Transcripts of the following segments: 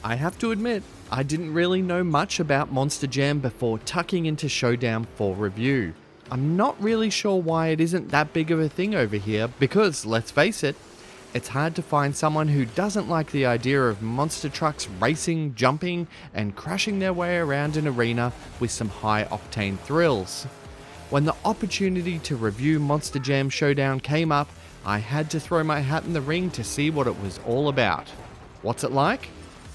I have to admit, I didn't really know much about Monster Jam before tucking into Showdown for review. I'm not really sure why it isn't that big of a thing over here because, let's face it, it's hard to find someone who doesn't like the idea of monster trucks racing, jumping, and crashing their way around an arena with some high-octane thrills. When the opportunity to review Monster Jam Showdown came up, I had to throw my hat in the ring to see what it was all about. What's it like?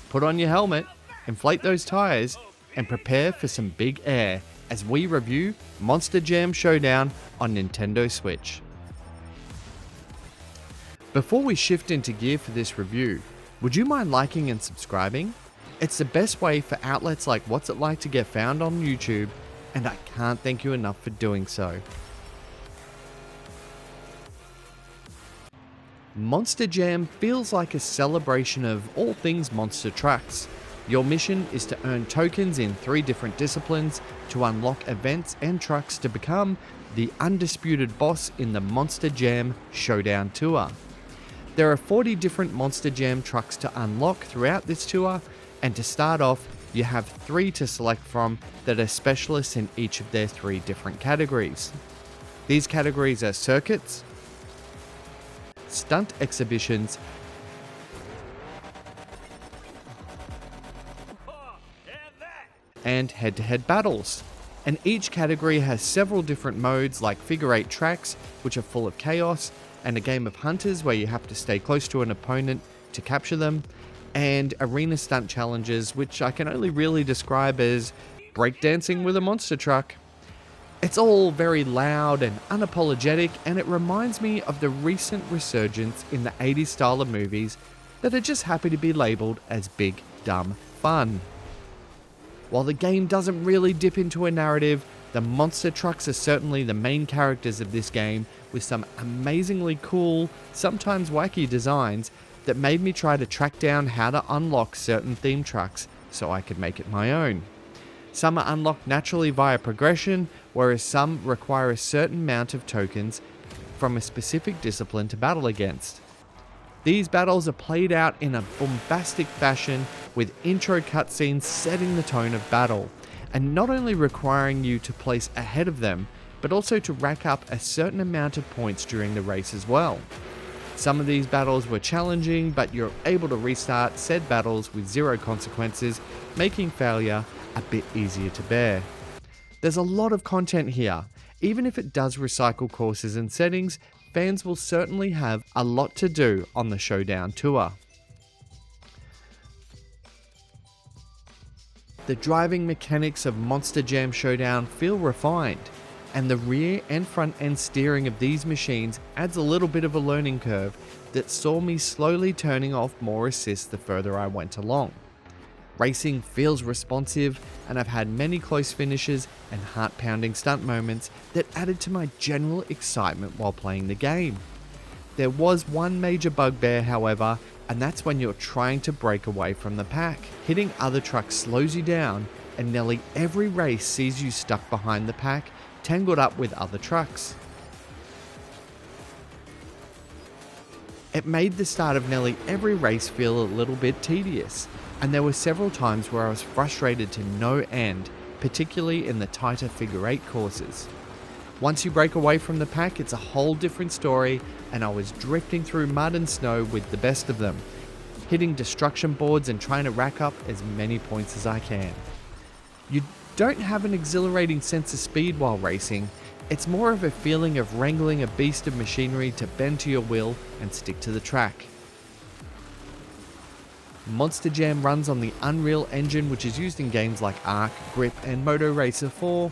Put on your helmet, inflate those tires, and prepare for some big air as we review Monster Jam Showdown on Nintendo Switch. Before we shift into gear for this review, would you mind liking and subscribing? It's the best way for outlets like What's It Like to get found on YouTube, and I can't thank you enough for doing so. Monster Jam feels like a celebration of all things monster trucks. Your mission is to earn tokens in 3 different disciplines to unlock events and trucks to become the undisputed boss in the Monster Jam Showdown Tour. There are 40 different Monster Jam trucks to unlock throughout this tour, and to start off, you have 3 to select from that are specialists in each of their 3 different categories. These categories are circuits, stunt exhibitions, and head-to-head battles. And each category has several different modes like figure 8 tracks, which are full of chaos, and a game of hunters where you have to stay close to an opponent to capture them, and arena stunt challenges, which I can only really describe as breakdancing with a monster truck. It's all very loud and unapologetic, and it reminds me of the recent resurgence in the 80s style of movies that are just happy to be labelled as big, dumb fun. While the game doesn't really dip into a narrative, the monster trucks are certainly the main characters of this game, with some amazingly cool, sometimes wacky designs that made me try to track down how to unlock certain theme trucks so I could make it my own. Some are unlocked naturally via progression, whereas some require a certain amount of tokens from a specific discipline to battle against. These battles are played out in a bombastic fashion, with intro cutscenes setting the tone of battle, and not only requiring you to place ahead of them, but also to rack up a certain amount of points during the race as well. Some of these battles were challenging, but you're able to restart said battles with 0 consequences, making failure a bit easier to bear. There's a lot of content here. Even if it does recycle courses and settings, fans will certainly have a lot to do on the Showdown Tour. The driving mechanics of Monster Jam Showdown feel refined, and the rear and front end steering of these machines adds a little bit of a learning curve that saw me slowly turning off more assists the further I went along. Racing feels responsive, and I've had many close finishes and heart-pounding stunt moments that added to my general excitement while playing the game. There was one major bugbear, however, and that's when you're trying to break away from the pack. Hitting other trucks slows you down, and nearly every race sees you stuck behind the pack, tangled up with other trucks. It made the start of nearly every race feel a little bit tedious, and there were several times where I was frustrated to no end, particularly in the tighter figure 8 courses. Once you break away from the pack, it's a whole different story, and I was drifting through mud and snow with the best of them, hitting destruction boards and trying to rack up as many points as I can. You don't have an exhilarating sense of speed while racing. It's more of a feeling of wrangling a beast of machinery to bend to your will and stick to the track. Monster Jam runs on the Unreal Engine, which is used in games like Arc, Grip, and Moto Racer 4,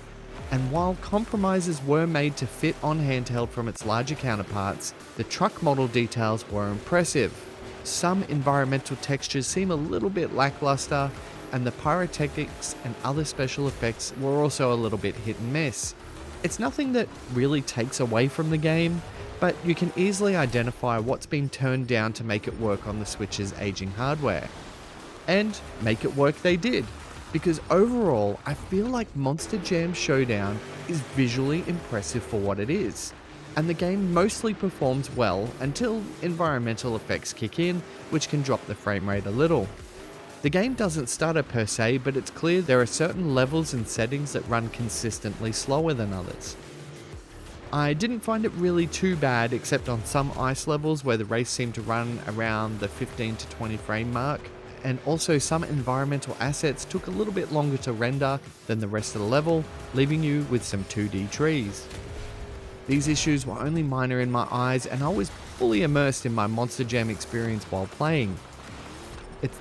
and while compromises were made to fit on handheld from its larger counterparts, the truck model details were impressive. Some environmental textures seem a little bit lackluster, and the pyrotechnics and other special effects were also a little bit hit and miss. It's nothing that really takes away from the game, but you can easily identify what's been turned down to make it work on the Switch's aging hardware. And make it work they did, because overall I feel like Monster Jam Showdown is visually impressive for what it is, and the game mostly performs well until environmental effects kick in, which can drop the frame rate a little. The game doesn't stutter per se, but it's clear there are certain levels and settings that run consistently slower than others. I didn't find it really too bad, except on some ice levels where the race seemed to run around the 15 to 20 frame mark, and also some environmental assets took a little bit longer to render than the rest of the level, leaving you with some 2D trees. These issues were only minor in my eyes, and I was fully immersed in my Monster Jam experience while playing.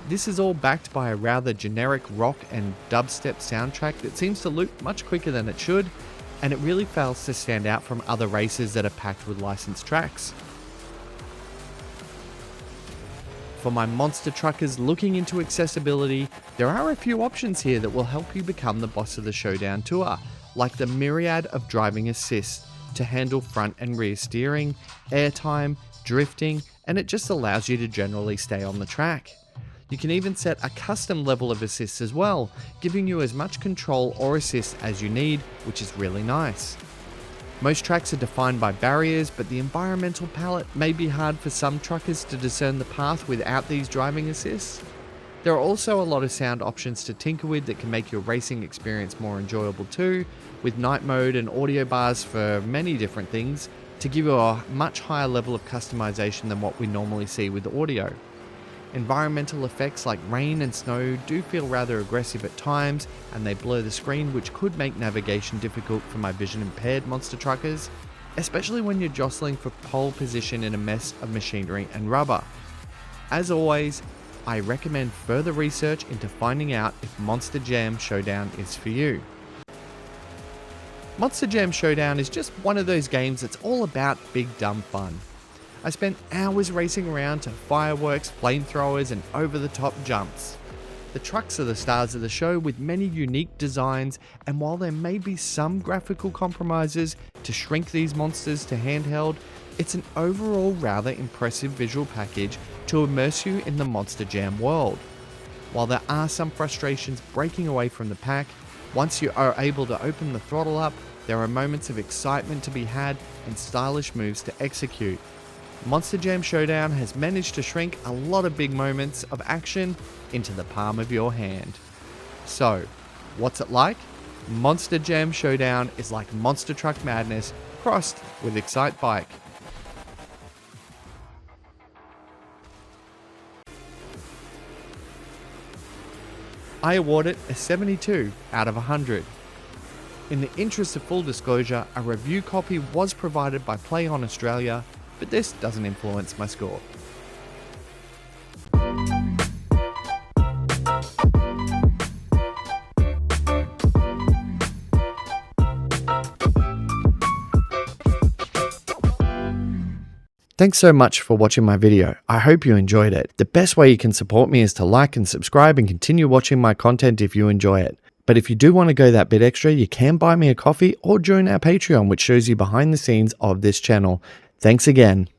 This is all backed by a rather generic rock and dubstep soundtrack that seems to loop much quicker than it should, and it really fails to stand out from other races that are packed with licensed tracks. For my monster truckers looking into accessibility, there are a few options here that will help you become the boss of the Showdown Tour, like the myriad of driving assists to handle front and rear steering, airtime, drifting, and it just allows you to generally stay on the track. You can even set a custom level of assists as well, giving you as much control or assist as you need, which is really nice. Most tracks are defined by barriers, but the environmental palette may be hard for some truckers to discern the path without these driving assists. There are also a lot of sound options to tinker with that can make your racing experience more enjoyable too, with night mode and audio bars for many different things to give you a much higher level of customization than what we normally see with audio. Environmental effects like rain and snow do feel rather aggressive at times, and they blur the screen, which could make navigation difficult for my vision impaired monster truckers, especially when you're jostling for pole position in a mess of machinery and rubber. As always, I recommend further research into finding out if Monster Jam Showdown is for you. Monster Jam Showdown is just one of those games that's all about big dumb fun. I spent hours racing around to fireworks, flamethrowers, and over-the-top jumps. The trucks are the stars of the show with many unique designs, and while there may be some graphical compromises to shrink these monsters to handheld, it's an overall rather impressive visual package to immerse you in the Monster Jam world. While there are some frustrations breaking away from the pack, once you are able to open the throttle up, there are moments of excitement to be had and stylish moves to execute. Monster Jam Showdown has managed to shrink a lot of big moments of action into the palm of your hand. So, what's it like? Monster Jam Showdown is like Monster Truck Madness crossed with Excite Bike. I award it a 72 out of 100. In the interest of full disclosure, a review copy was provided by Play On Australia, but this doesn't influence my score. Thanks so much for watching my video. I hope you enjoyed it. The best way you can support me is to like and subscribe and continue watching my content if you enjoy it. But if you do want to go that bit extra, you can buy me a coffee or join our Patreon, which shows you behind the scenes of this channel. Thanks again.